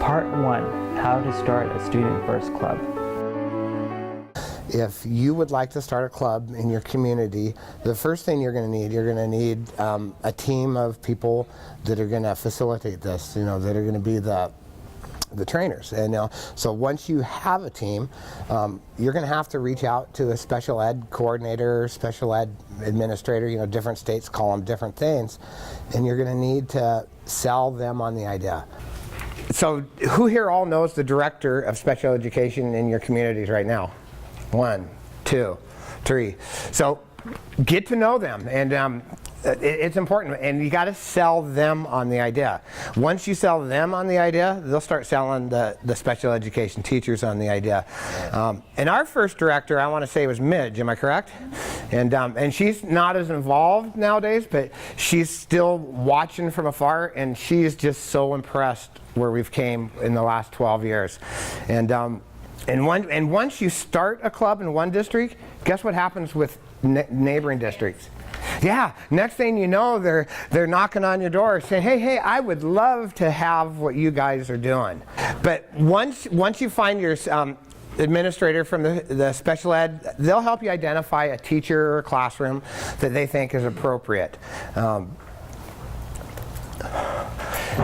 Part 1, How to Start a Student First Club. If you would like to start a club in your community, the first thing you're going to need a team of people that are going to facilitate this, that are going to be the trainers. And so once you have a team, you're going to have to reach out to a special ed coordinator, special ed administrator, different states call them different things, and you're going to need to sell them on the idea. So who here all knows the director of special education in your communities right now? 1, 2, 3. So get to know them, and it's important, and you got to sell them on the idea. Once you sell them on the idea, they'll start selling the special education teachers on the idea. And our first director, I want to say, was Midge. Am I correct? And she's not as involved nowadays, but she's still watching from afar, and she is just so impressed where we've came in the last 12 years. And once you start a club in one district, guess what happens with neighboring districts? Yeah, next thing you know, they're knocking on your door saying, hey, I would love to have what you guys are doing. But once you find your administrator from the special ed, they'll help you identify a teacher or classroom that they think is appropriate.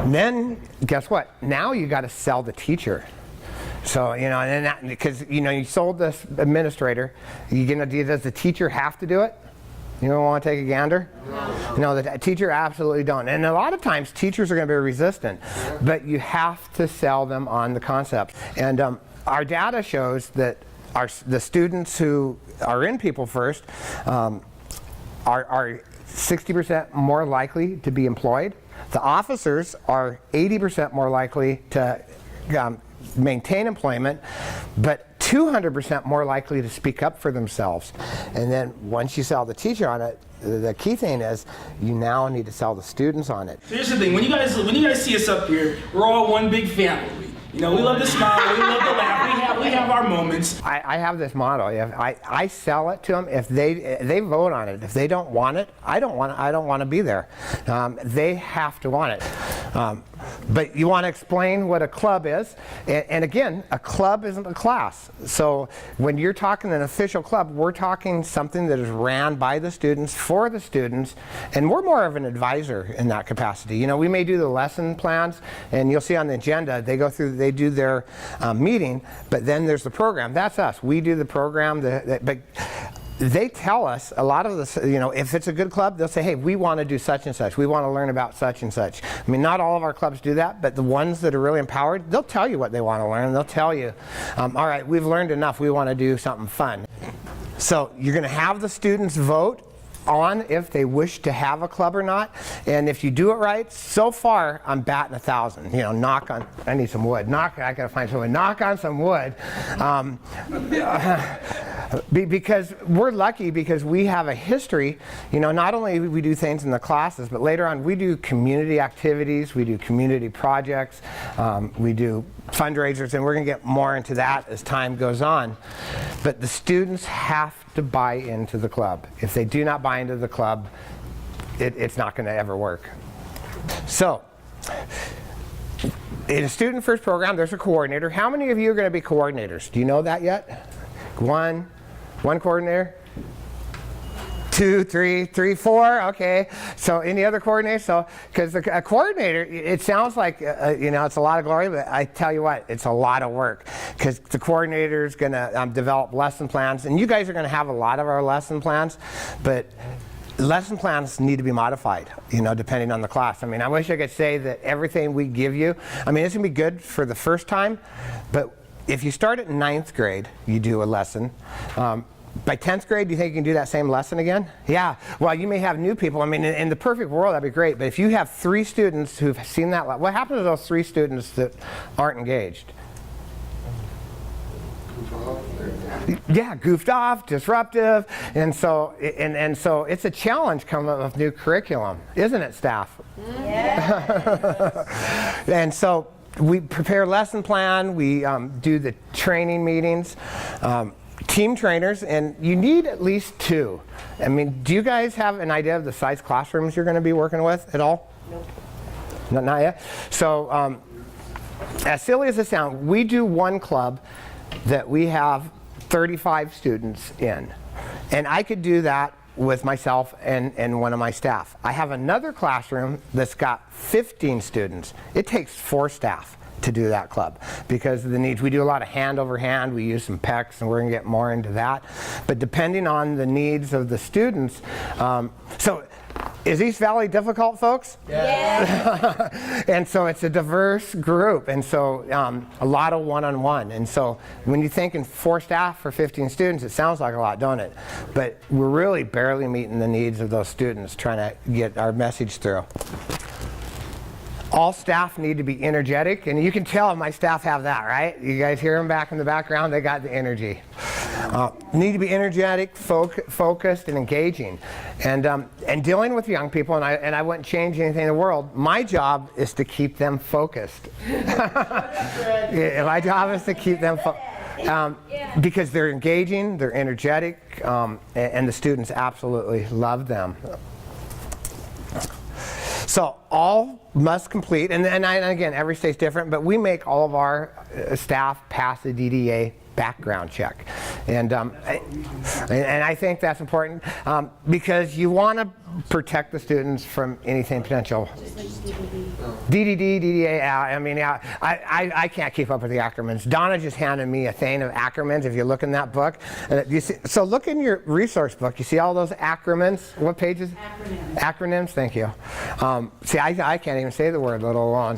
Then, guess what? Now you got to sell the teacher. So, and then because, you sold this administrator, does the teacher have to do it? You don't want to take a gander? No, the teacher absolutely don't. And a lot of times teachers are going to be resistant, but you have to sell them on the concept. And our data shows that the students who are in People First are 60% more likely to be employed. The officers are 80% more likely to maintain employment, but 200% more likely to speak up for themselves. And then once you sell the teacher on it, the key thing is you now need to sell the students on it. So here's the thing, when you guys see us up here, we're all one big family. We love to smile, we love to laugh, we have our moments. I have this motto, I sell it to them. If they vote on it, if they don't want it, I don't want to be there. They have to want it. But you want to explain what a club is, and again, a club isn't a class. So when you're talking an official club, we're talking something that is ran by the students, for the students, and we're more of an advisor in that capacity. We may do the lesson plans, and you'll see on the agenda, they do their meeting, but then there's the program. That's us. We do the program, but they tell us a lot of this, if it's a good club, they'll say, hey, we want to do such and such. We want to learn about such and such. I mean, not all of our clubs do that, but the ones that are really empowered, they'll tell you what they want to learn. They'll tell you, all right, we've learned enough. We want to do something fun. So you're going to have the students vote on if they wish to have a club or not, and if you do it right, so far I'm batting 1,000. Knock on. I need some wood. I gotta find someone. Knock on some wood, because we're lucky because we have a history. Not only do we do things in the classes, but later on we do community activities, we do community projects, we do fundraisers, and we're going to get more into that as time goes on. But the students have to buy into the club. If they do not buy into the club, it's not going to ever work. So, in a Student First program, there's a coordinator. How many of you are going to be coordinators? Do you know that yet? One coordinator? 2, 3, 4. Okay. So any other coordinators? So because a coordinator, it sounds like it's a lot of glory, but I tell you what, it's a lot of work because the coordinator is going to develop lesson plans, and you guys are going to have a lot of our lesson plans, but lesson plans need to be modified, depending on the class. I mean, I wish I could say that everything we give you, it's going to be good for the first time, but if you start at 9th grade, you do a lesson. By 10th grade, do you think you can do that same lesson again? Yeah. Well, you may have new people. In the perfect world, that'd be great. But if you have 3 students who've seen that, what happens to those 3 students that aren't engaged? Yeah, goofed off, disruptive, and so it's a challenge coming up with new curriculum, isn't it, staff? Yeah. And so we prepare lesson plan. We do the training meetings. Team trainers, and you need at least 2. Do you guys have an idea of the size classrooms you're going to be working with at all? Nope. Not yet. So as silly as it sounds, we do one club that we have 35 students in. And I could do that with myself and one of my staff. I have another classroom that's got 15 students. It takes 4 staff to do that club because of the needs. We do a lot of hand over hand. We use some PECs, and we're going to get more into that. But depending on the needs of the students, so is East Valley difficult, folks? Yeah. And so it's a diverse group, and so a lot of one-on-one. And so when you think in 4 staff for 15 students, it sounds like a lot, don't it? But we're really barely meeting the needs of those students, trying to get our message through. All staff need to be energetic, and you can tell my staff have that, right? You guys hear them back in the background, they got the energy. Need to be energetic, focused, and engaging. And dealing with young people, and I wouldn't change anything in the world, my job is to keep them focused. Yeah, my job is to keep them focused. Because they're engaging, they're energetic, and the students absolutely love them. So all must complete, and again, every state's different, but we make all of our staff pass the DDA background check. And I think that's important because you want to protect the students from anything potential. DDD, DDA, I mean, I can't keep up with the acronyms. Donna just handed me a thing of acronyms if you look in that book. You see, so look in your resource book. You see all those acronyms? What pages? Acronyms, thank you. See, I can't even say the word, let alone.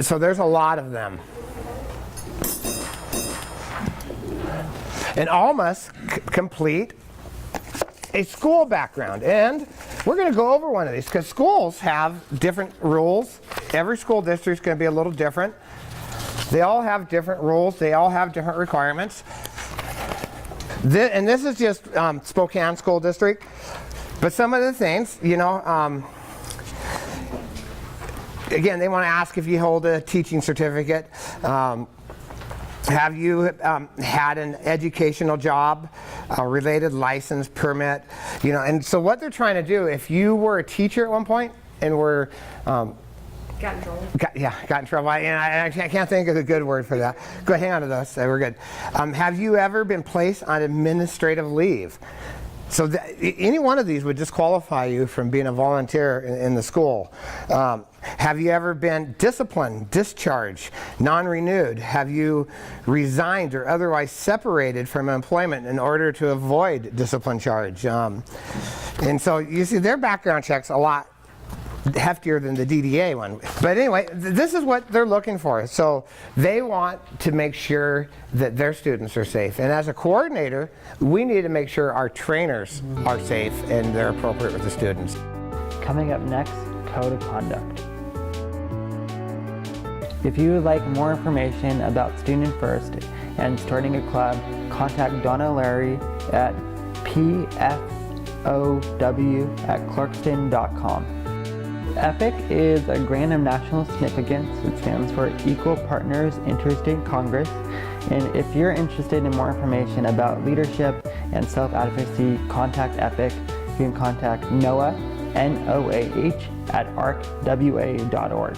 So there's a lot of them. And all must complete a school background. And we're going to go over one of these because schools have different rules. Every school district is going to be a little different. They all have different rules. They all have different requirements. And this is just Spokane School District. But some of the things, you know, again, they want to ask if you hold a teaching certificate. Have you had an educational job, a related license, permit, you know? And so what they're trying to do, if you were a teacher at one point and were Got in trouble. got in trouble. I can't think of a good word for that. Go ahead, hang on to those. We're good. Have you ever been placed on administrative leave? So any one of these would disqualify you from being a volunteer in the school. Have you ever been disciplined, discharged, non-renewed? Have you resigned or otherwise separated from employment in order to avoid discipline charge? And so you see their background check's a lot heftier than the DDA one. But anyway, this is what they're looking for. So they want to make sure that their students are safe. And as a coordinator, we need to make sure our trainers are safe and they're appropriate with the students. Coming up next, Code of Conduct. If you would like more information about Student First and starting a club, contact Donna Larry at pfow@clarkston.com. EPIC is a grant of national significance. It stands for Equal Partners Interstate Congress. And if you're interested in more information about leadership and self-advocacy, contact EPIC. You can contact Noah, Noah, at arcwa.org.